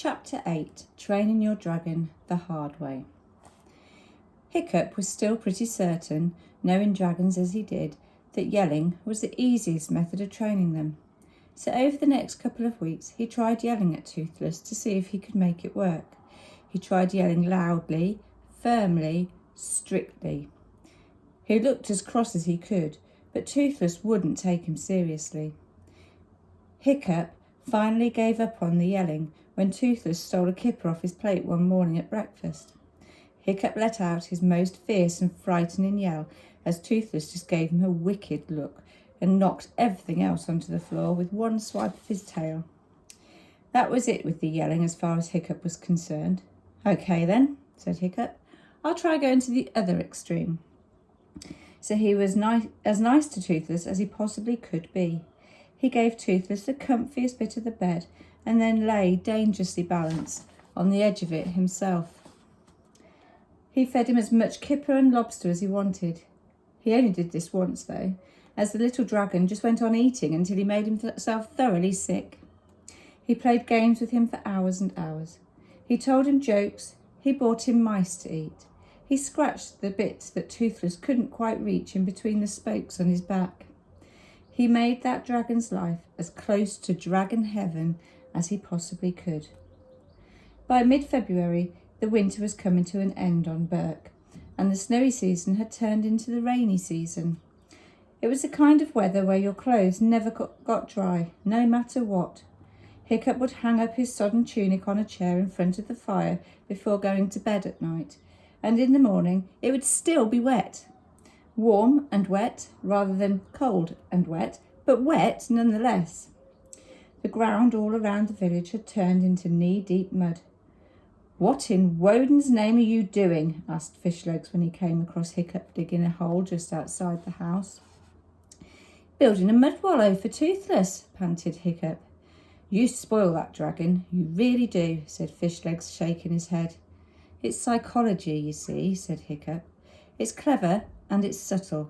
Chapter 8. Training Your Dragon the Hard Way. Hiccup was still pretty certain, knowing dragons as he did, that yelling was the easiest method of training them. So over the next couple of weeks he tried yelling at Toothless to see if he could make it work. He tried yelling loudly, firmly, strictly. He looked as cross as he could, but Toothless wouldn't take him seriously. Hiccup finally gave up on the yelling when Toothless stole a kipper off his plate one morning at breakfast. Hiccup let out his most fierce and frightening yell as Toothless just gave him a wicked look and knocked everything else onto the floor with one swipe of his tail. That was it with the yelling as far as Hiccup was concerned. "Okay then," said Hiccup, "I'll try going to the other extreme." So he was as nice to Toothless as he possibly could be. He gave Toothless the comfiest bit of the bed and then lay dangerously balanced on the edge of it himself. He fed him as much kipper and lobster as he wanted. He only did this once though, as the little dragon just went on eating until he made himself thoroughly sick. He played games with him for hours and hours. He told him jokes. He brought him mice to eat. He scratched the bits that Toothless couldn't quite reach in between the spokes on his back. He made that dragon's life as close to dragon heaven as he possibly could. By mid-February, the winter was coming to an end on Berk, and the snowy season had turned into the rainy season. It was the kind of weather where your clothes never got dry, no matter what. Hiccup would hang up his sodden tunic on a chair in front of the fire before going to bed at night, and in the morning it would still be wet. Warm and wet rather than cold and wet, but wet nonetheless. The ground all around the village had turned into knee-deep mud. "What in Woden's name are you doing?" asked Fishlegs when he came across Hiccup digging a hole just outside the house. "Building a mud wallow for Toothless," panted Hiccup. "You spoil that dragon, you really do," said Fishlegs, shaking his head. "It's psychology, you see," said Hiccup. "It's clever and it's subtle,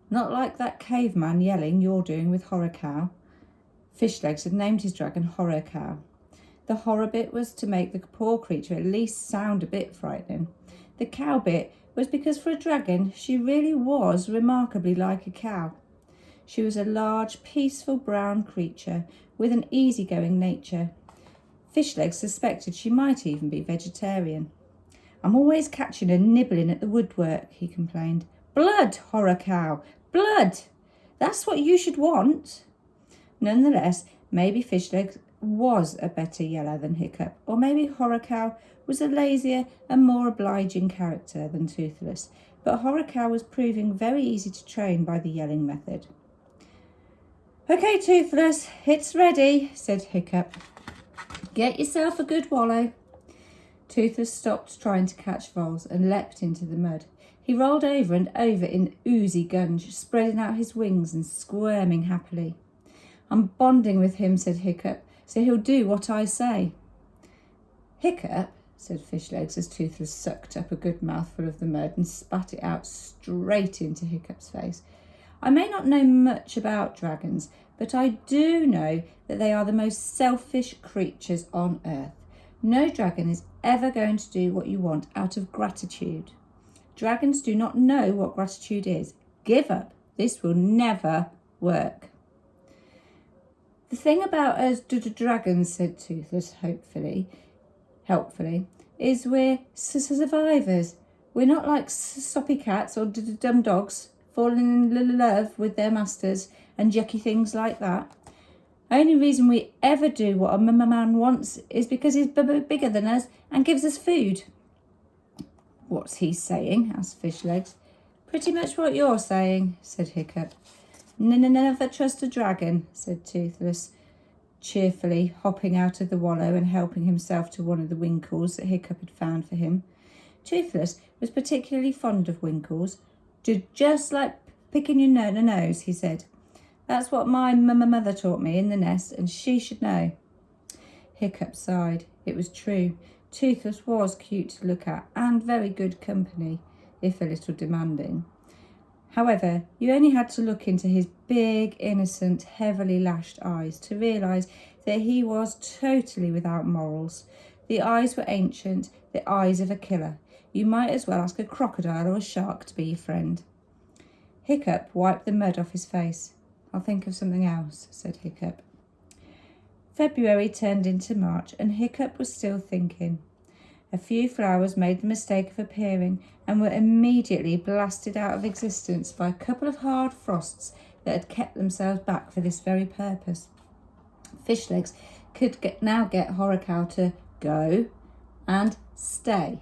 not like that caveman yelling you're doing with Horror Cow." Fishlegs had named his dragon Horror Cow. The horror bit was to make the poor creature at least sound a bit frightening. The cow bit was because for a dragon she really was remarkably like a cow. She was a large, peaceful brown creature with an easygoing nature. Fishlegs suspected she might even be vegetarian. "I'm always catching her nibbling at the woodwork," he complained. "Blood, Horror Cow, blood! That's what you should want." Nonetheless, maybe Fishlegs was a better yeller than Hiccup, or maybe Horror Cow was a lazier and more obliging character than Toothless, but Horror Cow was proving very easy to train by the yelling method. "Okay, Toothless, it's ready," said Hiccup. "Get yourself a good wallow." Toothless stopped trying to catch voles and leapt into the mud. He rolled over and over in oozy gunge, spreading out his wings and squirming happily. "I'm bonding with him," said Hiccup, "so he'll do what I say." "Hiccup," said Fishlegs as Toothless sucked up a good mouthful of the mud and spat it out straight into Hiccup's face. "I may not know much about dragons, but I do know that they are the most selfish creatures on earth. No dragon is ever going to do what you want out of gratitude. Dragons do not know what gratitude is. Give up. This will never work." "The thing about us dragons," said Toothless helpfully, "is we're survivors. We're not like soppy cats or dumb dogs falling in love with their masters and yucky things like that. Only reason we ever do what a man wants is because he's bigger than us and gives us food." "What's he saying?" asked Fishlegs. "Pretty much what you're saying," said Hiccup. "Never trust a dragon," said Toothless, cheerfully hopping out of the wallow and helping himself to one of the winkles that Hiccup had found for him. Toothless was particularly fond of winkles. "Just like picking your nose," he said. "That's what my mother taught me in the nest, and she should know." Hiccup sighed. It was true. Toothless was cute to look at and very good company, if a little demanding. However, you only had to look into his big, innocent, heavily lashed eyes to realise that he was totally without morals. The eyes were ancient, the eyes of a killer. You might as well ask a crocodile or a shark to be your friend. Hiccup wiped the mud off his face. I'll think of something else, said Hiccup. February turned into March, and Hiccup was still thinking. A few flowers made the mistake of appearing and were immediately blasted out of existence by a couple of hard frosts that had kept themselves back for this very purpose. Fishlegs could now get Horikow to go and stay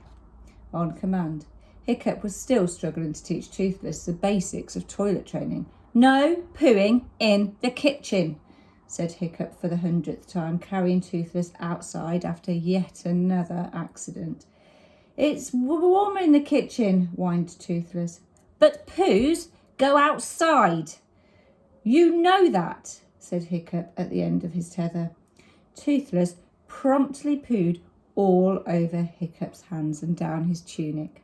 on command. Hiccup was still struggling to teach Toothless the basics of toilet training. No pooing in the kitchen, said Hiccup for the 100th time, carrying Toothless outside after yet another accident. It's warmer in the kitchen, whined Toothless. But poos go outside. You know that, said Hiccup at the end of his tether. Toothless promptly pooed all over Hiccup's hands and down his tunic.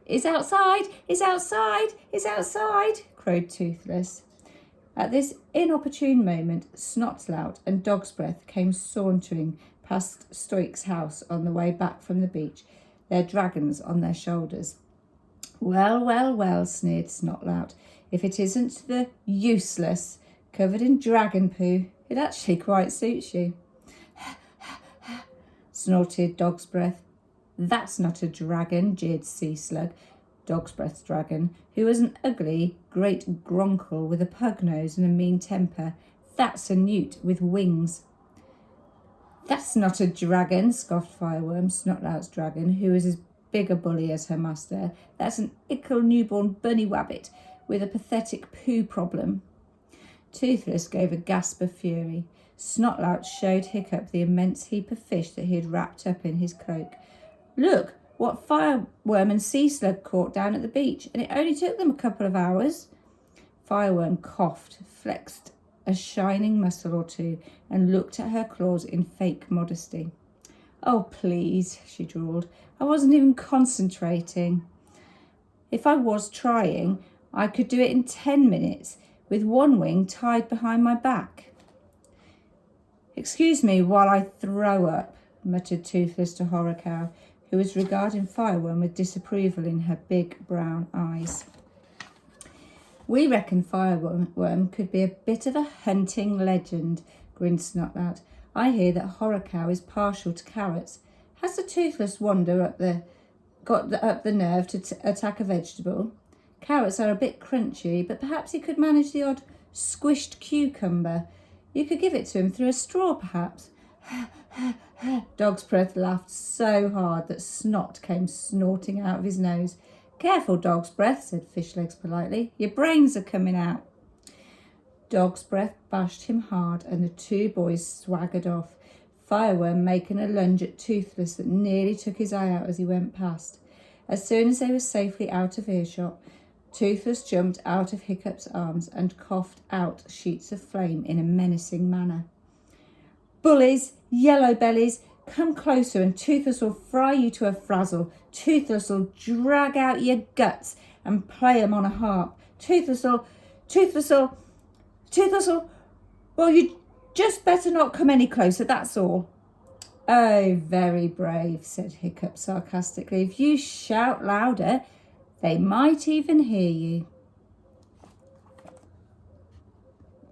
Is outside, is outside, is outside, crowed Toothless. At this inopportune moment, Snotlout and Dog's Breath came sauntering past Stoik's house on the way back from the beach, their dragons on their shoulders. Well, well, well, sneered Snotlout. If it isn't the useless, covered in dragon poo, it actually quite suits you. Snorted Dog's Breath. That's not a dragon, jeered Sea Slug, Dog's Breath's dragon, who was an ugly great gronkle with a pug nose and a mean temper. That's a newt with wings. That's not a dragon, scoffed Fireworm, Snotlout's dragon, who was as big a bully as her master. That's an ickle newborn bunny wabbit with a pathetic poo problem. Toothless gave a gasp of fury. Snotlout showed Hiccup the immense heap of fish that he had wrapped up in his cloak. Look what Fireworm and Sea Slug caught down at the beach, and it only took them a couple of hours. Fireworm coughed, flexed a shining muscle or two, and looked at her claws in fake modesty. Oh, please, she drawled. I wasn't even concentrating. If I was trying, I could do it in 10 minutes, with one wing tied behind my back. Excuse me while I throw up, muttered Toothless to Horikow, who was regarding Fireworm with disapproval in her big brown eyes. We reckon Fireworm could be a bit of a hunting legend, grinned Snotlout. I hear that Horikow is partial to carrots. Has the Toothless Wonder got the nerve to attack a vegetable? Carrots are a bit crunchy, but perhaps he could manage the odd squished cucumber. You could give it to him through a straw, perhaps. Dog's Breath laughed so hard that snot came snorting out of his nose. Careful, Dog's Breath, said Fishlegs politely. Your brains are coming out. Dog's Breath bashed him hard, and the two boys swaggered off, Fireworm making a lunge at Toothless that nearly took his eye out as he went past. As soon as they were safely out of earshot, Toothless jumped out of Hiccup's arms and coughed out sheets of flame in a menacing manner. Bullies, yellow bellies, come closer and Toothless will fry you to a frazzle. Toothless will drag out your guts and play 'em on a harp. Toothless will, well, you just better not come any closer, that's all. Oh, very brave, said Hiccup sarcastically. If you shout louder, they might even hear you.